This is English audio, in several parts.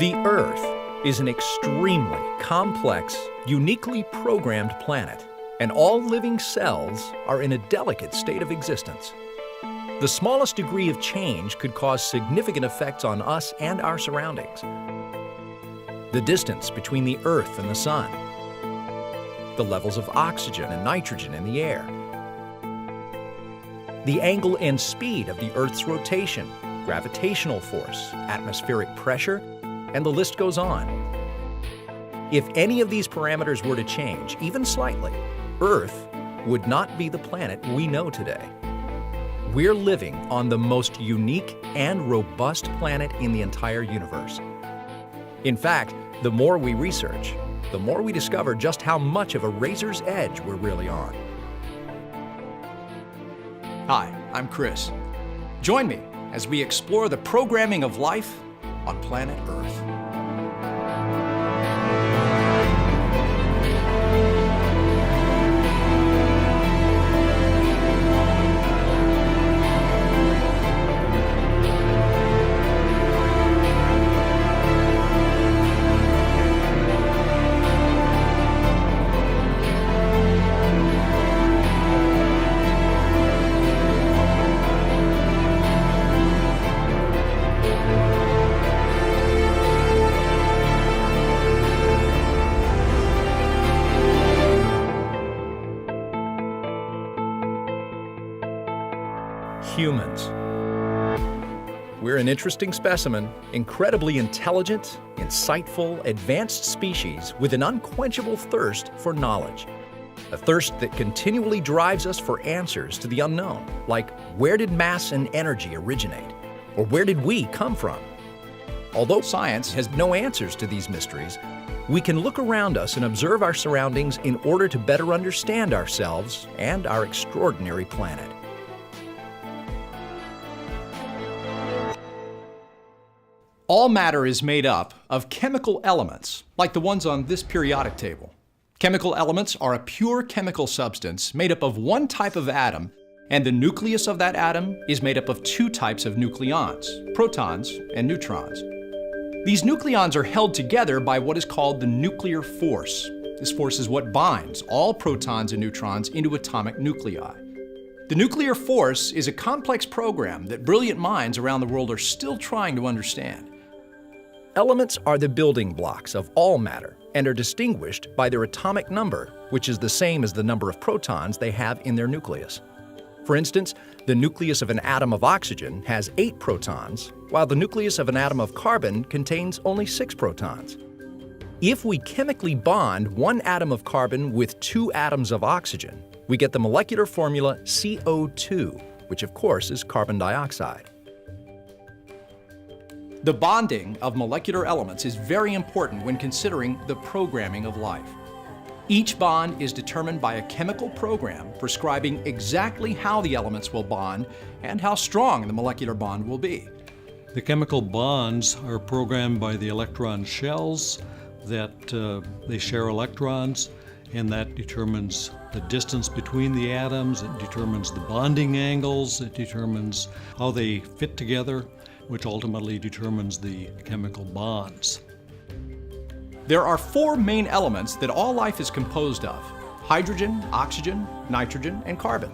The Earth is an extremely complex, uniquely programmed planet, and all living cells are in a delicate state of existence. The smallest degree of change could cause significant effects on us and our surroundings. The distance between the Earth and the Sun, the levels of oxygen and nitrogen in the air, the angle and speed of the Earth's rotation, gravitational force, atmospheric pressure, and the list goes on. If any of these parameters were to change, even slightly, Earth would not be the planet we know today. We're living on the most unique and robust planet in the entire universe. In fact, the more we research, the more we discover just how much of a razor's edge we're really on. Hi, I'm Chris. Join me as we explore the programming of life on planet Earth. Humans. We're an interesting specimen, incredibly intelligent, insightful, advanced species with an unquenchable thirst for knowledge. A thirst that continually drives us for answers to the unknown, like where did mass and energy originate? Or where did we come from? Although science has no answers to these mysteries, we can look around us and observe our surroundings in order to better understand ourselves and our extraordinary planet. All matter is made up of chemical elements, like the ones on this periodic table. Chemical elements are a pure chemical substance made up of one type of atom, and the nucleus of that atom is made up of two types of nucleons, protons and neutrons. These nucleons are held together by what is called the nuclear force. This force is what binds all protons and neutrons into atomic nuclei. The nuclear force is a complex program that brilliant minds around the world are still trying to understand. Elements are the building blocks of all matter and are distinguished by their atomic number, which is the same as the number of protons they have in their nucleus. For instance, the nucleus of an atom of oxygen has 8 protons, while the nucleus of an atom of carbon contains only 6 protons. If we chemically bond one atom of carbon with 2 atoms of oxygen, we get the molecular formula CO2, which of course is carbon dioxide. The bonding of molecular elements is very important when considering the programming of life. Each bond is determined by a chemical program prescribing exactly how the elements will bond and how strong the molecular bond will be. The chemical bonds are programmed by the electron shells that they share electrons, and that determines the distance between the atoms, it determines the bonding angles, it determines how they fit together, which ultimately determines the chemical bonds. There are 4 main elements that all life is composed of: hydrogen, oxygen, nitrogen, and carbon.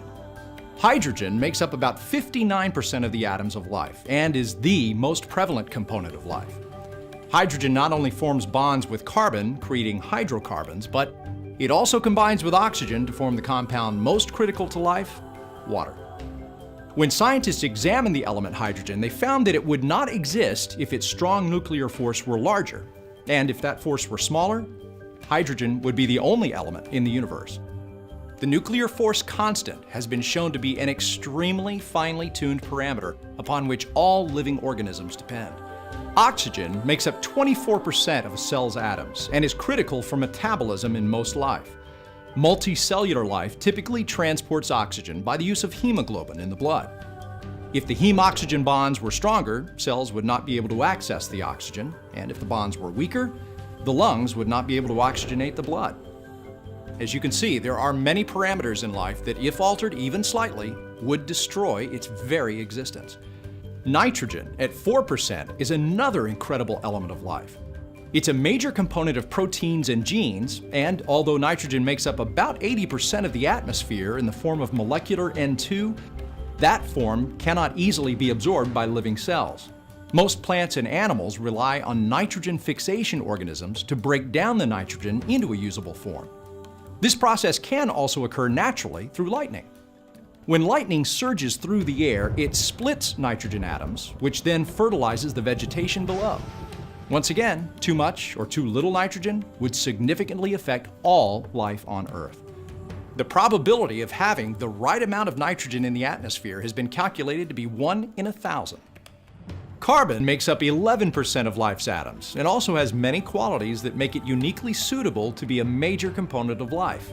Hydrogen makes up about 59% of the atoms of life and is the most prevalent component of life. Hydrogen not only forms bonds with carbon, creating hydrocarbons, but it also combines with oxygen to form the compound most critical to life, water. When scientists examined the element hydrogen, they found that it would not exist if its strong nuclear force were larger. And if that force were smaller, hydrogen would be the only element in the universe. The nuclear force constant has been shown to be an extremely finely tuned parameter upon which all living organisms depend. Oxygen makes up 24% of a cell's atoms and is critical for metabolism in most life. Multicellular life typically transports oxygen by the use of hemoglobin in the blood. If the heme-oxygen bonds were stronger, cells would not be able to access the oxygen, and if the bonds were weaker, the lungs would not be able to oxygenate the blood. As you can see, there are many parameters in life that, if altered even slightly, would destroy its very existence. Nitrogen, at 4%, is another incredible element of life. It's a major component of proteins and genes, and although nitrogen makes up about 80% of the atmosphere in the form of molecular N2, that form cannot easily be absorbed by living cells. Most plants and animals rely on nitrogen fixation organisms to break down the nitrogen into a usable form. This process can also occur naturally through lightning. When lightning surges through the air, it splits nitrogen atoms, which then fertilizes the vegetation below. Once again, too much or too little nitrogen would significantly affect all life on Earth. The probability of having the right amount of nitrogen in the atmosphere has been calculated to be 1 in 1,000. Carbon makes up 11% of life's atoms and also has many qualities that make it uniquely suitable to be a major component of life.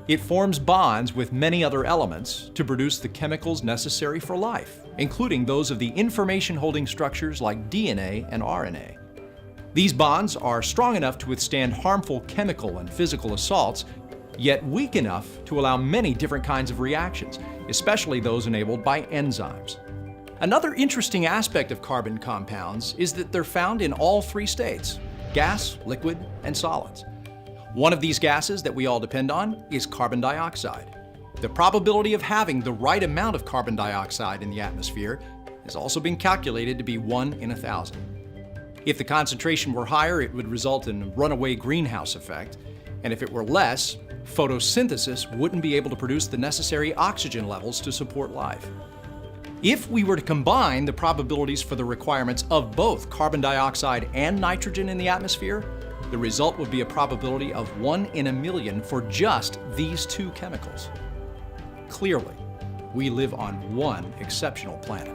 It forms bonds with many other elements to produce the chemicals necessary for life, including those of the information-holding structures like DNA and RNA. These bonds are strong enough to withstand harmful chemical and physical assaults, yet weak enough to allow many different kinds of reactions, especially those enabled by enzymes. Another interesting aspect of carbon compounds is that they're found in all three states: gas, liquid, and solids. One of these gases that we all depend on is carbon dioxide. The probability of having the right amount of carbon dioxide in the atmosphere has also been calculated to be 1 in 1,000. If the concentration were higher, it would result in a runaway greenhouse effect, and if it were less, photosynthesis wouldn't be able to produce the necessary oxygen levels to support life. If we were to combine the probabilities for the requirements of both carbon dioxide and nitrogen in the atmosphere, the result would be a probability of 1 in a million for just these two chemicals. Clearly, we live on one exceptional planet.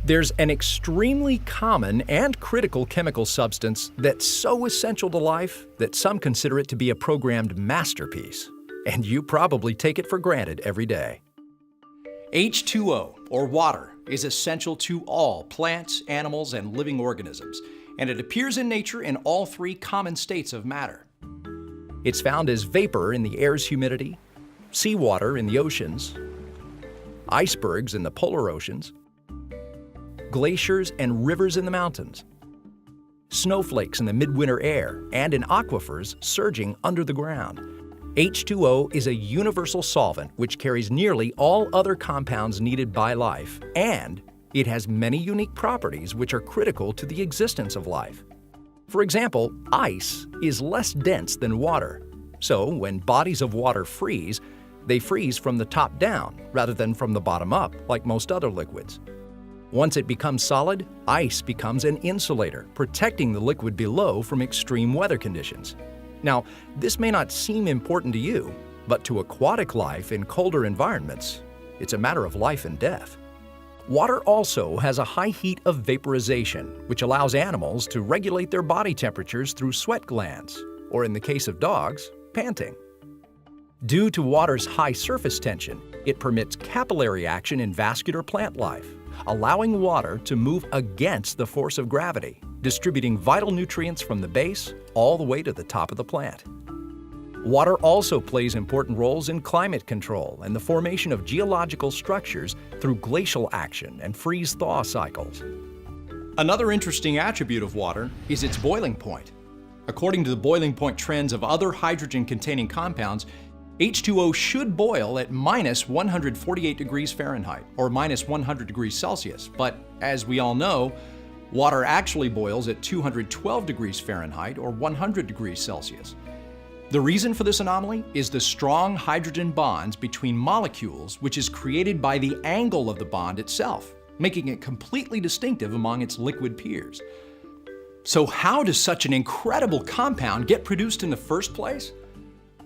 There's an extremely common and critical chemical substance that's so essential to life that some consider it to be a programmed masterpiece, and you probably take it for granted every day. H2O, or water, is essential to all plants, animals, and living organisms, and it appears in nature in all three common states of matter. It's found as vapor in the air's humidity, seawater in the oceans, icebergs in the polar oceans, glaciers and rivers in the mountains, snowflakes in the midwinter air, and in aquifers surging under the ground. H2O is a universal solvent which carries nearly all other compounds needed by life, and it has many unique properties which are critical to the existence of life. For example, ice is less dense than water, so when bodies of water freeze, they freeze from the top down rather than from the bottom up like most other liquids. Once it becomes solid, ice becomes an insulator, protecting the liquid below from extreme weather conditions. Now, this may not seem important to you, but to aquatic life in colder environments, it's a matter of life and death. Water also has a high heat of vaporization, which allows animals to regulate their body temperatures through sweat glands, or in the case of dogs, panting. Due to water's high surface tension, it permits capillary action in vascular plant life, allowing water to move against the force of gravity, distributing vital nutrients from the base all the way to the top of the plant. Water also plays important roles in climate control and the formation of geological structures through glacial action and freeze-thaw cycles. Another interesting attribute of water is its boiling point. According to the boiling point trends of other hydrogen-containing compounds, H2O should boil at minus 148 degrees Fahrenheit or minus 100 degrees Celsius, but as we all know, water actually boils at 212 degrees Fahrenheit or 100 degrees Celsius. The reason for this anomaly is the strong hydrogen bonds between molecules, which is created by the angle of the bond itself, making it completely distinctive among its liquid peers. So how does such an incredible compound get produced in the first place?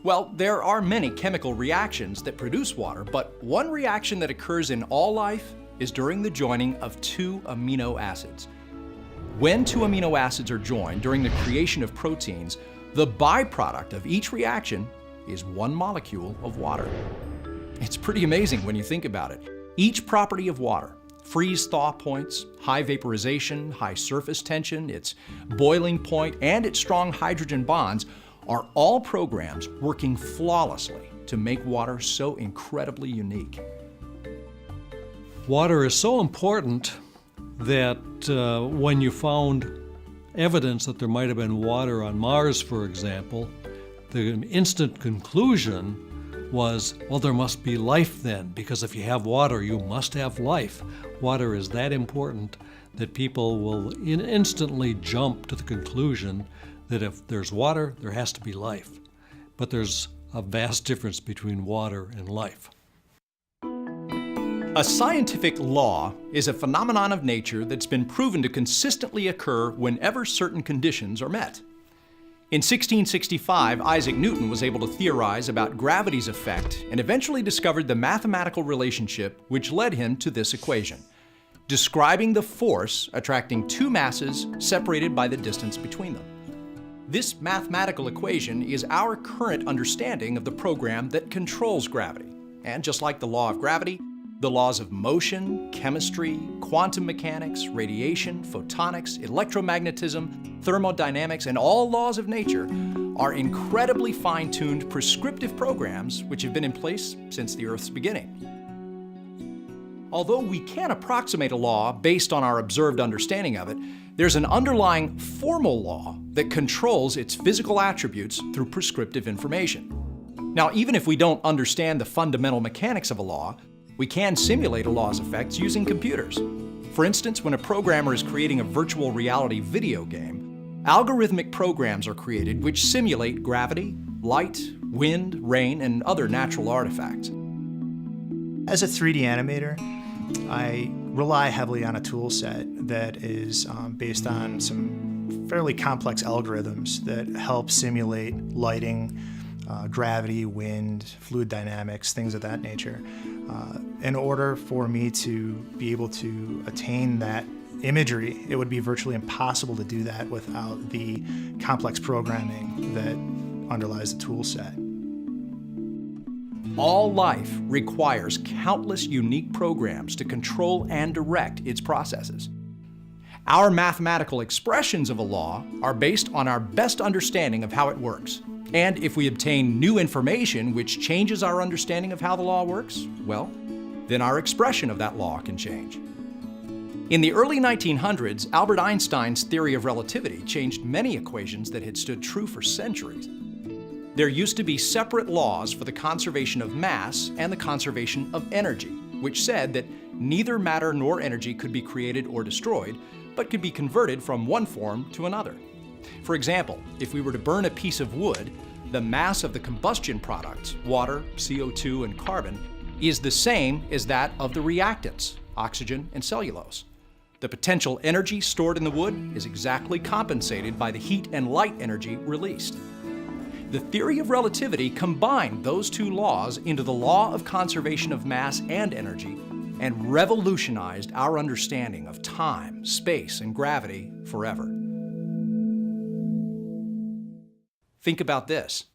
Well, there are many chemical reactions that produce water, but one reaction that occurs in all life is during the joining of two amino acids. When two amino acids are joined during the creation of proteins, the byproduct of each reaction is one molecule of water. It's pretty amazing when you think about it. Each property of water, freeze-thaw points, high vaporization, high surface tension, its boiling point, and its strong hydrogen bonds are all programs working flawlessly to make water so incredibly unique. Water is so important that when you found evidence that there might have been water on Mars, for example, the instant conclusion was, well, there must be life then, because if you have water, you must have life. Water is that important that people will instantly jump to the conclusion that if there's water, there has to be life. But there's a vast difference between water and life. A scientific law is a phenomenon of nature that's been proven to consistently occur whenever certain conditions are met. In 1665, Isaac Newton was able to theorize about gravity's effect and eventually discovered the mathematical relationship which led him to this equation, describing the force attracting two masses separated by the distance between them. This mathematical equation is our current understanding of the program that controls gravity. And just like the law of gravity, the laws of motion, chemistry, quantum mechanics, radiation, photonics, electromagnetism, thermodynamics, and all laws of nature are incredibly fine-tuned prescriptive programs which have been in place since the Earth's beginning. Although we can approximate a law based on our observed understanding of it, there's an underlying formal law that controls its physical attributes through prescriptive information. Now, even if we don't understand the fundamental mechanics of a law, we can simulate a law's effects using computers. For instance, when a programmer is creating a virtual reality video game, algorithmic programs are created which simulate gravity, light, wind, rain, and other natural artifacts. As a 3D animator, I rely heavily on a tool set that is based on some fairly complex algorithms that help simulate lighting, gravity, wind, fluid dynamics, things of that nature. In order for me to be able to attain that imagery, it would be virtually impossible to do that without the complex programming that underlies the tool set. All life requires countless unique programs to control and direct its processes. Our mathematical expressions of a law are based on our best understanding of how it works. And if we obtain new information which changes our understanding of how the law works, well, then our expression of that law can change. In the early 1900s, Albert Einstein's theory of relativity changed many equations that had stood true for centuries. There used to be separate laws for the conservation of mass and the conservation of energy, which said that neither matter nor energy could be created or destroyed, but could be converted from one form to another. For example, if we were to burn a piece of wood, the mass of the combustion products, water, CO2, and carbon, is the same as that of the reactants, oxygen and cellulose. The potential energy stored in the wood is exactly compensated by the heat and light energy released. The theory of relativity combined those two laws into the law of conservation of mass and energy and revolutionized our understanding of time, space, and gravity forever. Think about this.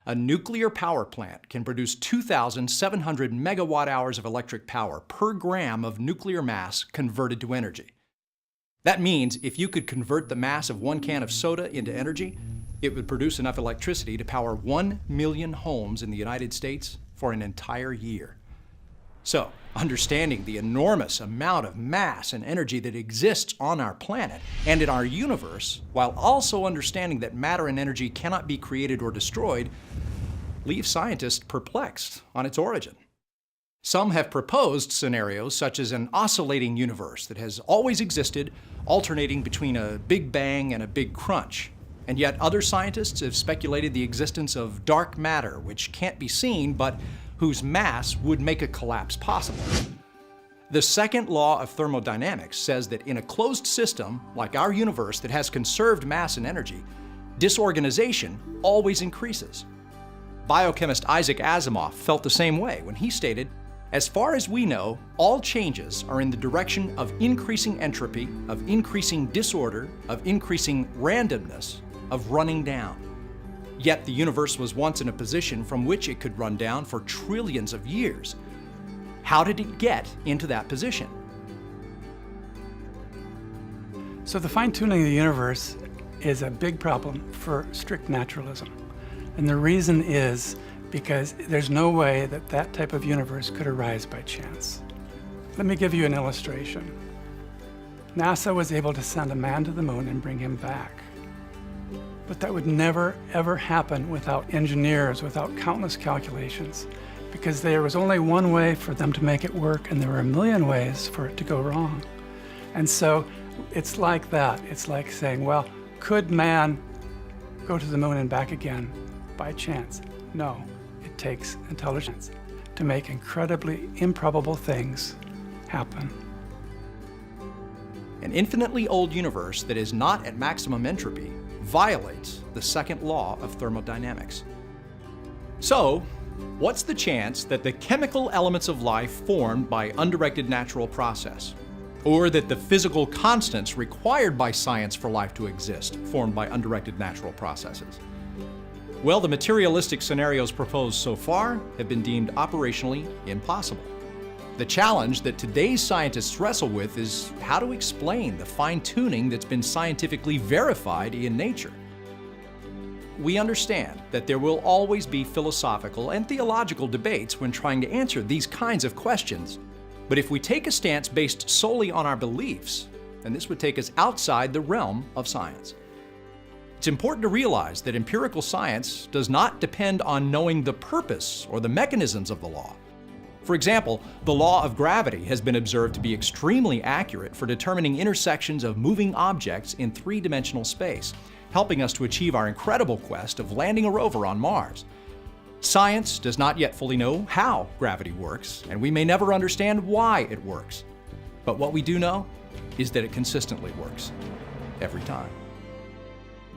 A nuclear power plant can produce 2,700 megawatt hours of electric power per gram of nuclear mass converted to energy. That means if you could convert the mass of one can of soda into energy, it would produce enough electricity to power 1 million homes in the United States for an entire year. So, understanding the enormous amount of mass and energy that exists on our planet and in our universe, while also understanding that matter and energy cannot be created or destroyed, leaves scientists perplexed on its origin. Some have proposed scenarios such as an oscillating universe that has always existed, alternating between a Big Bang and a Big Crunch. And yet other scientists have speculated the existence of dark matter, which can't be seen, but whose mass would make a collapse possible. The second law of thermodynamics says that in a closed system, like our universe that has conserved mass and energy, disorganization always increases. Biochemist Isaac Asimov felt the same way when he stated, "As far as we know, all changes are in the direction of increasing entropy, of increasing disorder, of increasing randomness, of running down." Yet the universe was once in a position from which it could run down for trillions of years. How did it get into that position? So the fine-tuning of the universe is a big problem for strict naturalism. And the reason is because there's no way that that type of universe could arise by chance. Let me give you an illustration. NASA was able to send a man to the moon and bring him back. But that would never, ever happen without engineers, without countless calculations, because there was only one way for them to make it work, and there were a million ways for it to go wrong. And so it's like that. It's like saying, well, could man go to the moon and back again by chance? No, it takes intelligence to make incredibly improbable things happen. An infinitely old universe that is not at maximum entropy violates the second law of thermodynamics. So, what's the chance that the chemical elements of life formed by undirected natural process, or that the physical constants required by science for life to exist formed by undirected natural processes? Well, the materialistic scenarios proposed so far have been deemed operationally impossible. The challenge that today's scientists wrestle with is how to explain the fine-tuning that's been scientifically verified in nature. We understand that there will always be philosophical and theological debates when trying to answer these kinds of questions. But if we take a stance based solely on our beliefs, then this would take us outside the realm of science. It's important to realize that empirical science does not depend on knowing the purpose or the mechanisms of the law. For example, the law of gravity has been observed to be extremely accurate for determining intersections of moving objects in three-dimensional space, helping us to achieve our incredible quest of landing a rover on Mars. Science does not yet fully know how gravity works, and we may never understand why it works. But what we do know is that it consistently works, every time.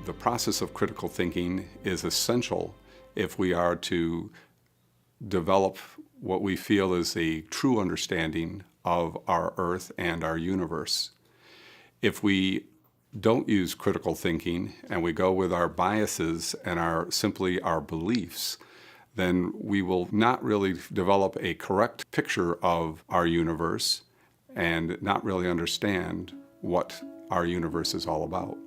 The process of critical thinking is essential if we are to develop what we feel is a true understanding of our Earth and our universe. If we don't use critical thinking and we go with our biases and simply our beliefs, then we will not really develop a correct picture of our universe and not really understand what our universe is all about.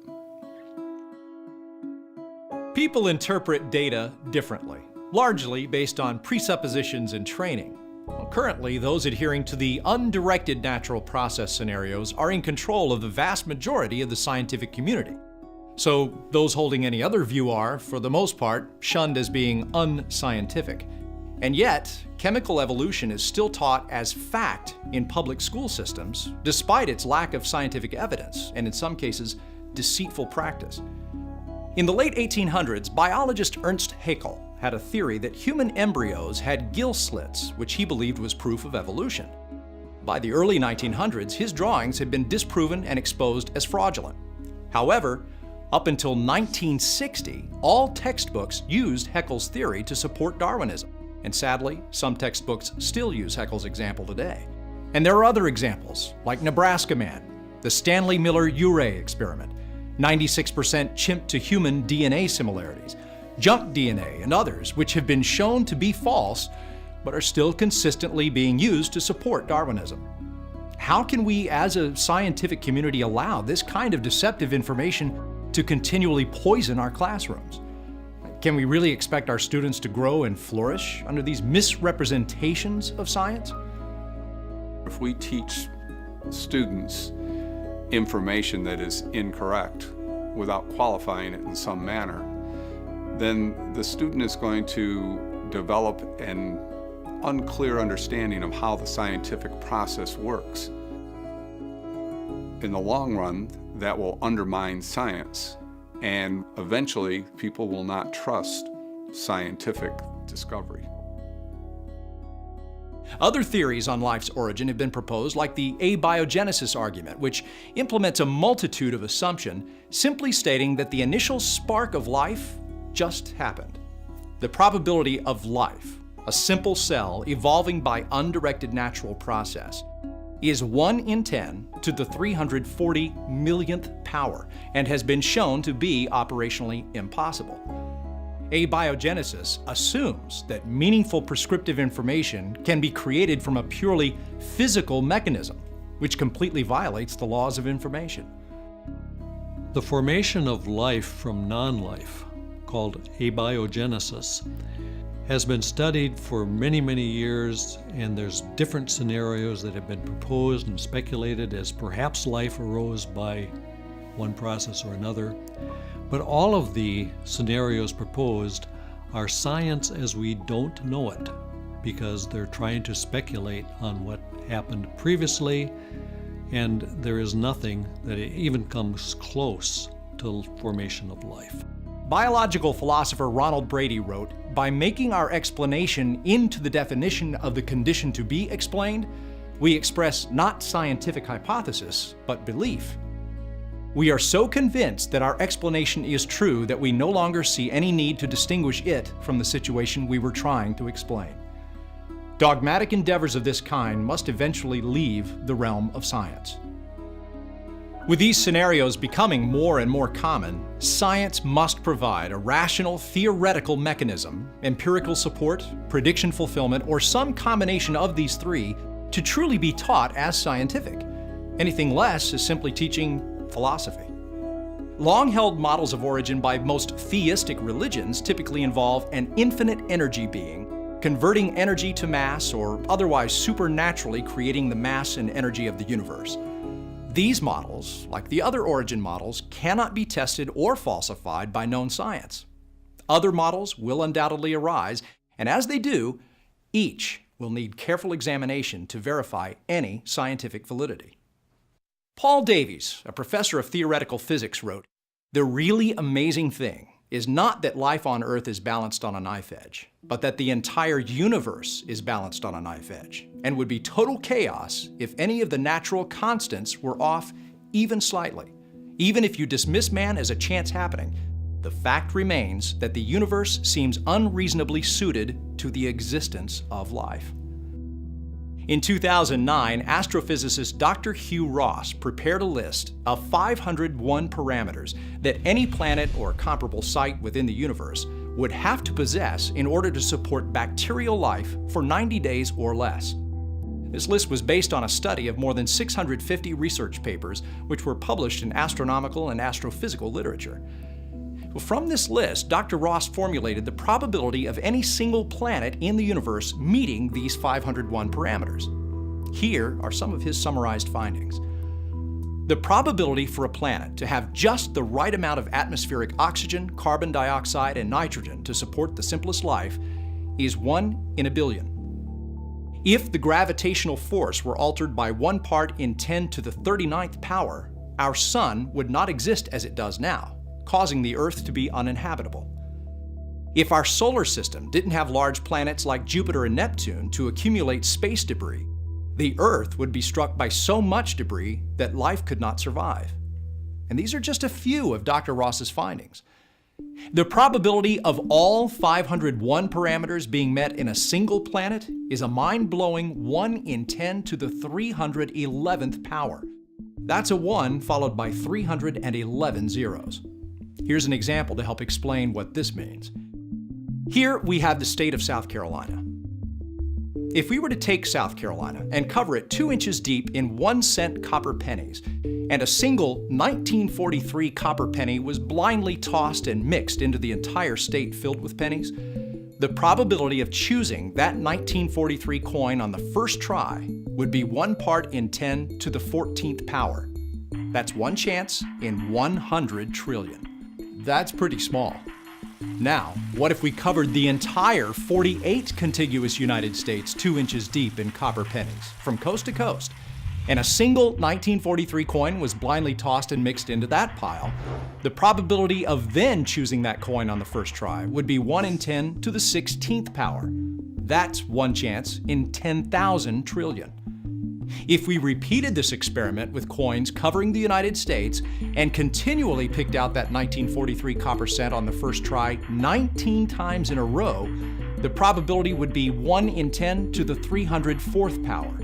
People interpret data differently, largely based on presuppositions and training. Currently, those adhering to the undirected natural process scenarios are in control of the vast majority of the scientific community. So those holding any other view are, for the most part, shunned as being unscientific. And yet, chemical evolution is still taught as fact in public school systems, despite its lack of scientific evidence, and in some cases, deceitful practice. In the late 1800s, biologist Ernst Haeckel had a theory that human embryos had gill slits, which he believed was proof of evolution. By the early 1900s, his drawings had been disproven and exposed as fraudulent. However, up until 1960, all textbooks used Haeckel's theory to support Darwinism. And sadly, some textbooks still use Haeckel's example today. And there are other examples, like Nebraska Man, the Stanley Miller-Urey experiment, 96% chimp to human DNA similarities, junk DNA, and others, which have been shown to be false, but are still consistently being used to support Darwinism. How can we, as a scientific community, allow this kind of deceptive information to continually poison our classrooms? Can we really expect our students to grow and flourish under these misrepresentations of science? If we teach students information that is incorrect without qualifying it in some manner, then the student is going to develop an unclear understanding of how the scientific process works. In the long run, that will undermine science, and eventually people will not trust scientific discovery. Other theories on life's origin have been proposed, like the abiogenesis argument, which implements a multitude of assumptions, simply stating that the initial spark of life just happened. The probability of life, a simple cell evolving by undirected natural process, is 1 in 10 to the 340 millionth power and has been shown to be operationally impossible. Abiogenesis assumes that meaningful prescriptive information can be created from a purely physical mechanism, which completely violates the laws of information. The formation of life from non-life, called abiogenesis, has been studied for many, many years, and there's different scenarios that have been proposed and speculated as perhaps life arose by one process or another. But all of the scenarios proposed are science as we don't know it, because they're trying to speculate on what happened previously, and there is nothing that even comes close to formation of life. Biological philosopher Ronald Brady wrote, "By making our explanation into the definition of the condition to be explained, we express not scientific hypothesis, but belief. We are so convinced that our explanation is true that we no longer see any need to distinguish it from the situation we were trying to explain." Dogmatic endeavors of this kind must eventually leave the realm of science. With these scenarios becoming more and more common, science must provide a rational theoretical mechanism, empirical support, prediction fulfillment, or some combination of these three to truly be taught as scientific. Anything less is simply teaching philosophy. Long-held models of origin by most theistic religions typically involve an infinite energy being, converting energy to mass or otherwise supernaturally creating the mass and energy of the universe. These models, like the other origin models, cannot be tested or falsified by known science. Other models will undoubtedly arise, and as they do, each will need careful examination to verify any scientific validity. Paul Davies, a professor of theoretical physics, wrote, "The really amazing thing is not that life on Earth is balanced on a knife edge, but that the entire universe is balanced on a knife edge, and would be total chaos if any of the natural constants were off even slightly. Even if you dismiss man as a chance happening, the fact remains that the universe seems unreasonably suited to the existence of life." In 2009, astrophysicist Dr. Hugh Ross prepared a list of 501 parameters that any planet or comparable site within the universe would have to possess in order to support bacterial life for 90 days or less. This list was based on a study of more than 650 research papers, which were published in astronomical and astrophysical literature. From this list, Dr. Ross formulated the probability of any single planet in the universe meeting these 501 parameters. Here are some of his summarized findings. The probability for a planet to have just the right amount of atmospheric oxygen, carbon dioxide, and nitrogen to support the simplest life is 1 in a billion. If the gravitational force were altered by 1 part in 10 to the 39th power, our sun would not exist as it does now, causing the Earth to be uninhabitable. If our solar system didn't have large planets like Jupiter and Neptune to accumulate space debris, the Earth would be struck by so much debris that life could not survive. And these are just a few of Dr. Ross's findings. The probability of all 501 parameters being met in a single planet is a mind-blowing 1 in 10 to the 311th power. That's a 1 followed by 311 zeros. Here's an example to help explain what this means. Here we have the state of South Carolina. If we were to take South Carolina and cover it 2 inches deep in 1-cent copper pennies, and a single 1943 copper penny was blindly tossed and mixed into the entire state filled with pennies, the probability of choosing that 1943 coin on the first try would be 1 part in 10 to the 14th power. That's 1 chance in 100 trillion. That's pretty small. Now, what if we covered the entire 48 contiguous United States 2 inches deep in copper pennies, from coast to coast, and a single 1943 coin was blindly tossed and mixed into that pile? The probability of then choosing that coin on the first try would be 1 in 10 to the 16th power. That's 1 chance in 10,000 trillion. If we repeated this experiment with coins covering the United States and continually picked out that 1943 copper cent on the first try 19 times in a row, the probability would be 1 in 10 to the 304th power.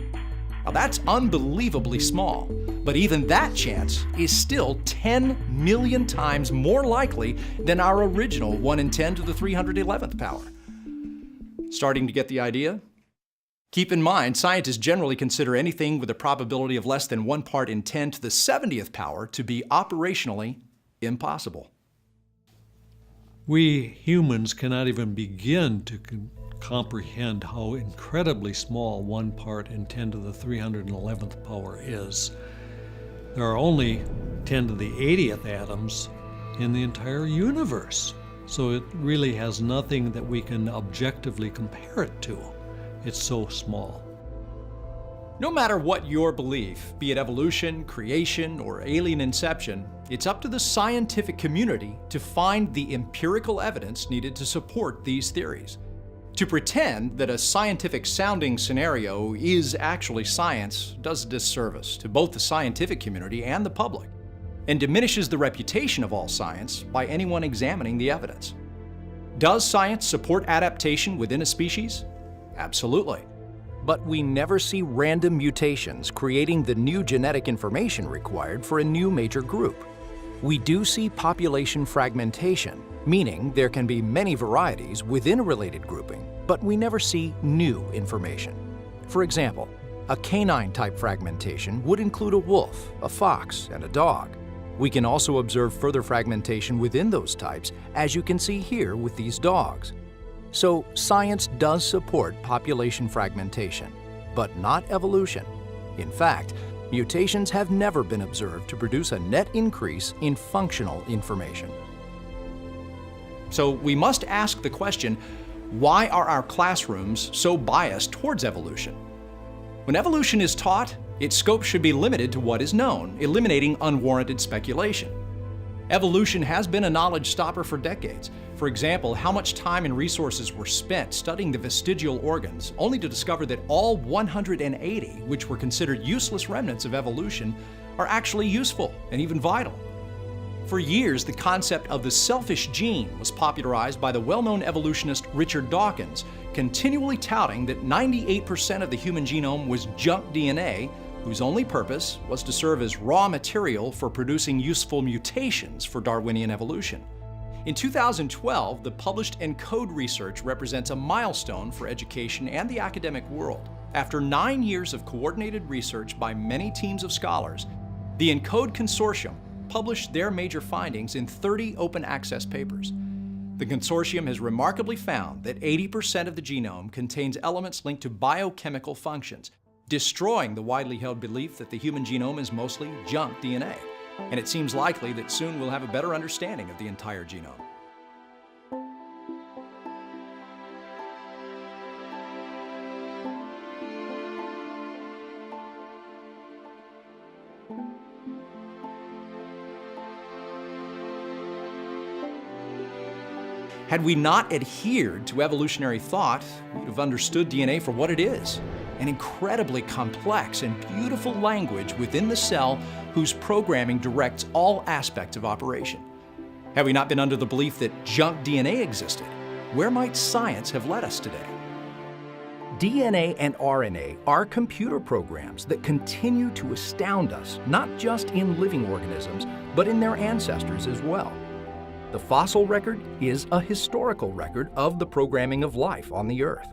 Now that's unbelievably small, but even that chance is still 10 million times more likely than our original 1 in 10 to the 311th power. Starting to get the idea? Keep in mind, scientists generally consider anything with a probability of less than 1 part in 10 to the 70th power to be operationally impossible. We humans cannot even begin to comprehend how incredibly small 1 part in 10 to the 311th power is. There are only 10 to the 80th atoms in the entire universe. So it really has nothing that we can objectively compare it to. It's so small. No matter what your belief, be it evolution, creation, or alien inception, it's up to the scientific community to find the empirical evidence needed to support these theories. To pretend that a scientific-sounding scenario is actually science does a disservice to both the scientific community and the public, and diminishes the reputation of all science by anyone examining the evidence. Does science support adaptation within a species? Absolutely. But we never see random mutations creating the new genetic information required for a new major group. We do see population fragmentation, meaning there can be many varieties within a related grouping, but we never see new information. For example, a canine-type fragmentation would include a wolf, a fox, and a dog. We can also observe further fragmentation within those types, as you can see here with these dogs. So science does support population fragmentation, but not evolution. In fact, mutations have never been observed to produce a net increase in functional information. So we must ask the question, why are our classrooms so biased towards evolution? When evolution is taught, its scope should be limited to what is known, eliminating unwarranted speculation. Evolution has been a knowledge stopper for decades. For example, how much time and resources were spent studying the vestigial organs, only to discover that all 180, which were considered useless remnants of evolution, are actually useful and even vital. For years, the concept of the selfish gene was popularized by the well-known evolutionist Richard Dawkins, continually touting that 98% of the human genome was junk DNA, whose only purpose was to serve as raw material for producing useful mutations for Darwinian evolution. In 2012, the published ENCODE research represents a milestone for education and the academic world. After 9 years of coordinated research by many teams of scholars, the ENCODE Consortium published their major findings in 30 open access papers. The consortium has remarkably found that 80% of the genome contains elements linked to biochemical functions, destroying the widely held belief that the human genome is mostly junk DNA. And it seems likely that soon we'll have a better understanding of the entire genome. Had we not adhered to evolutionary thought, we'd have understood DNA for what it is, an incredibly complex and beautiful language within the cell whose programming directs all aspects of operation. Had we not been under the belief that junk DNA existed, where might science have led us today? DNA and RNA are computer programs that continue to astound us, not just in living organisms, but in their ancestors as well. The fossil record is a historical record of the programming of life on the Earth.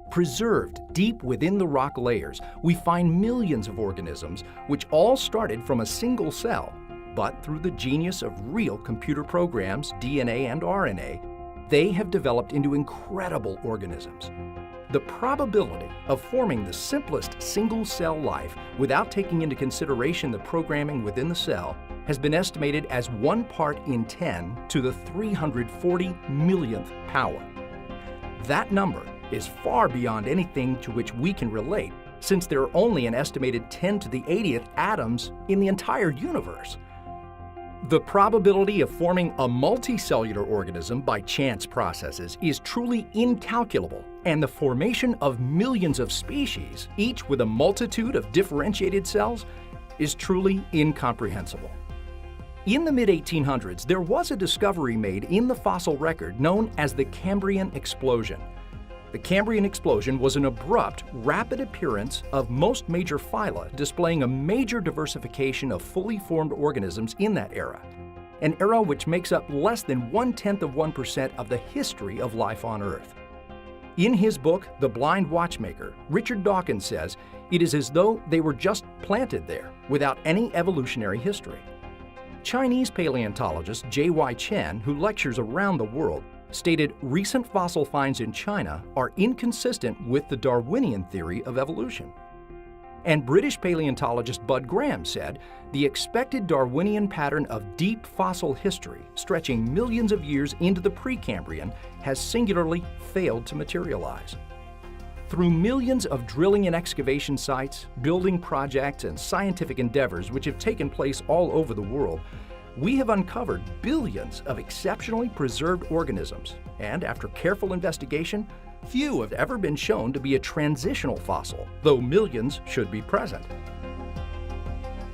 Preserved deep within the rock layers, we find millions of organisms which all started from a single cell, but through the genius of real computer programs, DNA and RNA, they have developed into incredible organisms. The probability of forming the simplest single-cell life without taking into consideration the programming within the cell has been estimated as 1 part in 10 to the 340 millionth power. That number is far beyond anything to which we can relate, since there are only an estimated 10 to the 80th atoms in the entire universe. The probability of forming a multicellular organism by chance processes is truly incalculable, and the formation of millions of species, each with a multitude of differentiated cells, is truly incomprehensible. In the mid-1800s, there was a discovery made in the fossil record known as the Cambrian explosion. The Cambrian explosion was an abrupt, rapid appearance of most major phyla, displaying a major diversification of fully formed organisms in that era, an era which makes up less than 0.1% of the history of life on Earth. In his book, The Blind Watchmaker, Richard Dawkins says it is as though they were just planted there without any evolutionary history. Chinese paleontologist J.Y. Chen, who lectures around the world, stated recent fossil finds in China are inconsistent with the Darwinian theory of evolution. And British paleontologist Bud Graham said the expected Darwinian pattern of deep fossil history stretching millions of years into the Precambrian has singularly failed to materialize. Through millions of drilling and excavation sites, building projects, and scientific endeavors which have taken place all over the world, we have uncovered billions of exceptionally preserved organisms, and after careful investigation, few have ever been shown to be a transitional fossil, though millions should be present.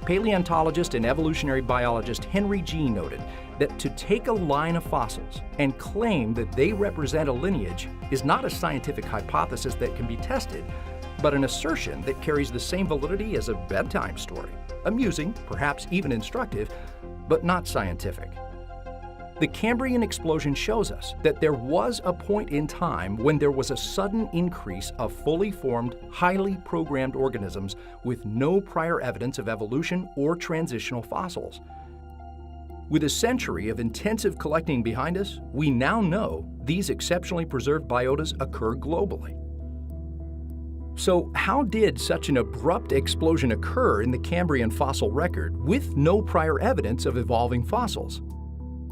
Paleontologist and evolutionary biologist Henry G. noted that to take a line of fossils and claim that they represent a lineage is not a scientific hypothesis that can be tested, but an assertion that carries the same validity as a bedtime story, amusing, perhaps even instructive, but not scientific. The Cambrian explosion shows us that there was a point in time when there was a sudden increase of fully formed, highly programmed organisms with no prior evidence of evolution or transitional fossils. With a century of intensive collecting behind us, we now know these exceptionally preserved biotas occur globally. So how did such an abrupt explosion occur in the Cambrian fossil record with no prior evidence of evolving fossils?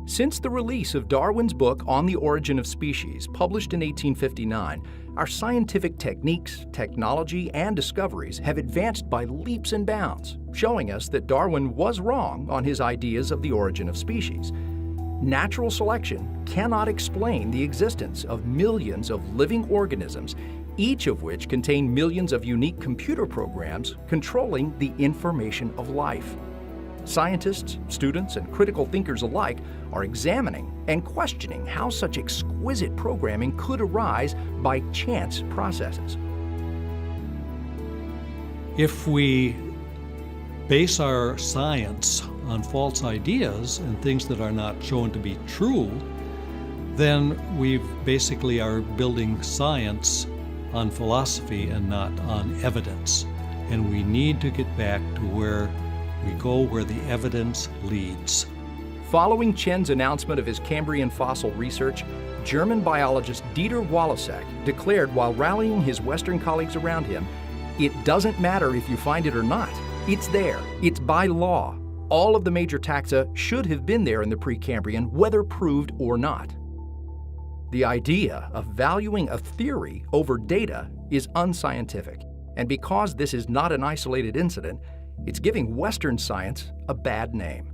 Since the release of Darwin's book On the Origin of Species, published in 1859, our scientific techniques, technology, and discoveries have advanced by leaps and bounds, showing us that Darwin was wrong on his ideas of the origin of species. Natural selection cannot explain the existence of millions of living organisms, each of which contain millions of unique computer programs controlling the information of life. Scientists, students, and critical thinkers alike are examining and questioning how such exquisite programming could arise by chance processes. If we base our science on false ideas and things that are not shown to be true, then we basically are building science on philosophy and not on evidence. And we need to get back to where we go where the evidence leads. Following Chen's announcement of his Cambrian fossil research, German biologist Dieter Walassek declared while rallying his Western colleagues around him, "It doesn't matter if you find it or not. It's there. It's by law. All of the major taxa should have been there in the Precambrian, whether proved or not." The idea of valuing a theory over data is unscientific, and because this is not an isolated incident, it's giving Western science a bad name.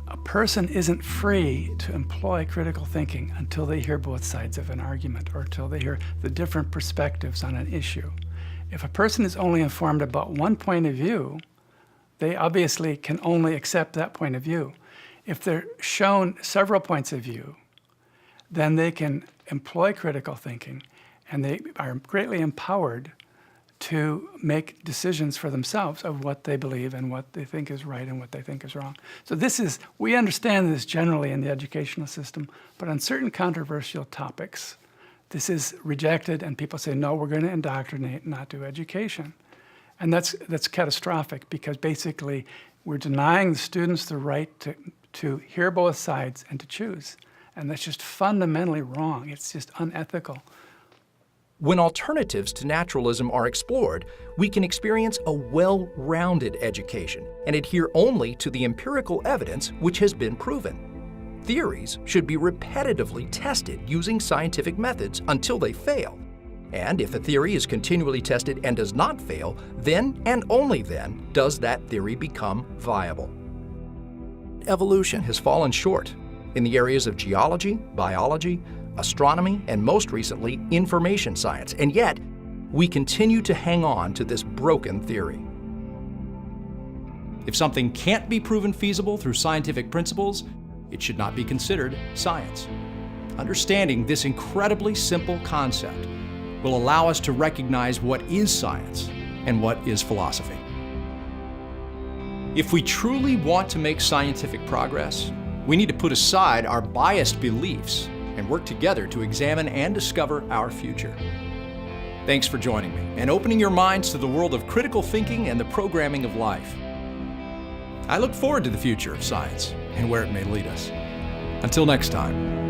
A person isn't free to employ critical thinking until they hear both sides of an argument or until they hear the different perspectives on an issue. If a person is only informed about one point of view, they obviously can only accept that point of view. If they're shown several points of view, then they can employ critical thinking, and they are greatly empowered to make decisions for themselves of what they believe and what they think is right and what they think is wrong. So we understand this generally in the educational system, but on certain controversial topics, this is rejected and people say, no, we're going to indoctrinate, not do education. And that's catastrophic because basically we're denying the students the right to hear both sides and to choose. And that's just fundamentally wrong. It's just unethical. When alternatives to naturalism are explored, we can experience a well-rounded education and adhere only to the empirical evidence which has been proven. Theories should be repetitively tested using scientific methods until they fail. And if a theory is continually tested and does not fail, then and only then does that theory become viable. Evolution has fallen short in the areas of geology, biology, astronomy, and most recently, information science, and yet we continue to hang on to this broken theory. If something can't be proven feasible through scientific principles, it should not be considered science. Understanding this incredibly simple concept will allow us to recognize what is science and what is philosophy. If we truly want to make scientific progress, we need to put aside our biased beliefs and work together to examine and discover our future. Thanks for joining me and opening your minds to the world of critical thinking and the programming of life. I look forward to the future of science and where it may lead us. Until next time.